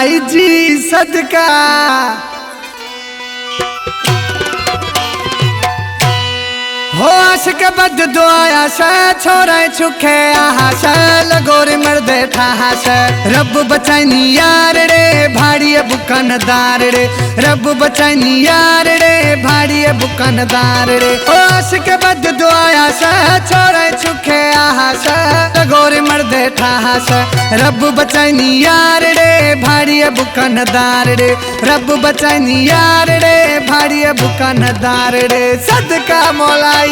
मोलाई जी सदका। हो आशिक बद दुआया से छोरे छुखे आहा से लगोरे मर्दे ठाहा से। रब बचाइनी यार रे भाड़िए बुकानदार रे। रब बचाइनी यार रे भाड़िए बुकानदार रे। हो आशिक बद दुआया से छोरे छुखे आहा से लगोरे मर्दे ठाहा से। रब बचाइनी यार रे भाड़िए बुकानदार रे। रब बचाइनी यार रे भाड़िए बुकानदार रे सदका मोलाई।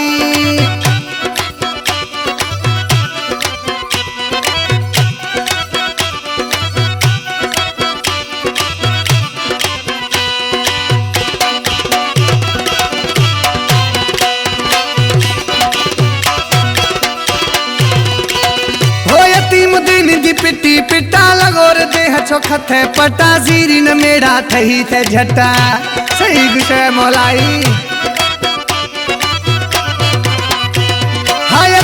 पिट्टी पिट्टा लगोर देह चोखथे पटा जीरी न मेरा थही थे झटा। सही गुशे मोलाई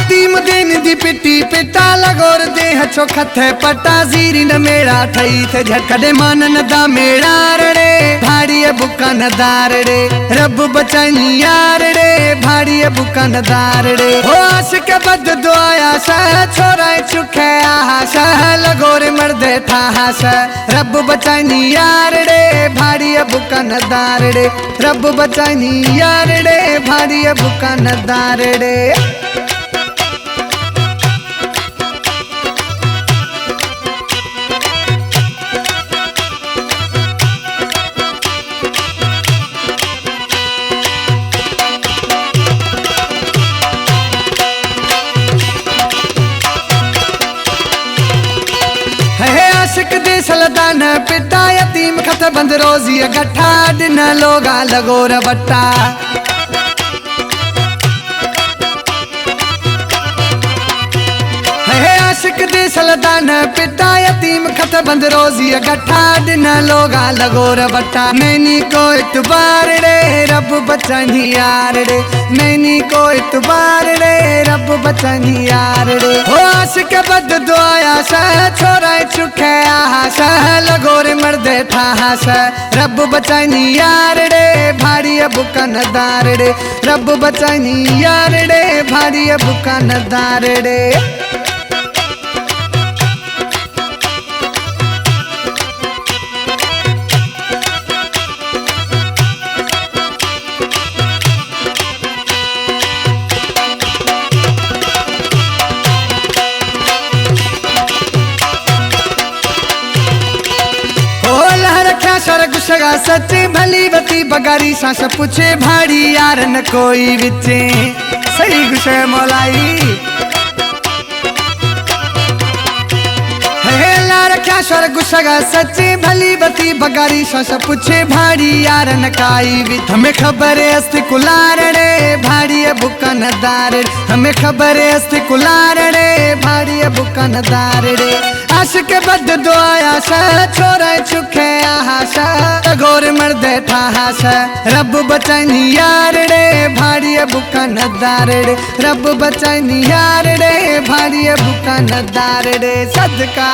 तीम दिन दी पिट्टी पिट्टा लगोर देह चोखथे पटा जीरी न मेरा थई थे झटकड़े मानन दा मेरा रे भाड़िए बुकानदार रे। रब बचाइनी यार रे भाड़िए बुकानदार रे। हो आशिक बद दुआया से छोरा चुखे आहा से लगोर मर्दे ठाहा से। रब बचाइनी यार रे भाड़िए बुकानदार रे। रब बचाइनी यार रे भाड़िए बुकानदार रे। आशिक दे सलदान पिता यतीम खत बंद रोजी गठा दिन लोगा लगोर बट्टा। आशिक दे सलदान पिता यतीम खत बंद रोजी गठा दिन लोगा लगोर बट्टा। मैनी को इतबार रे रब बचानी यार रे। मैनी को इतबार रे रब बचानी यार रे। हो आशिक बद दुआया से छोरा चुखे आहा से लगोर मर्दे ठाहा से। रब बचानी यार रे भाड़िए बुकानदार रे। रब बचानी यार रे भाड़िए बुकानदार रे। सर गुस्सा सच्ची भली बती बगारी सांस पूछे भाड़ी यार न कोई बिचे। सही गुस्से मोलाई रखा स्वर गुस्सा सच्ची भली बती बगारी सांस पूछे भाड़ी यार न काई बिच। हमें खबर है अस्ति कुलार रे भाड़िए बुकानदार। हमें खबर है अस्ति कुलार रे भाड़िए बुकानदार रे। आशिक बद दुआया से छोरा चुखे आहा से गोर मर्दे ठाहा से। रब बचाइनी यार रे भाड़िए बुकानदार रे। रब बचाइनी यार रे भाड़िए बुकानदार रे सदका।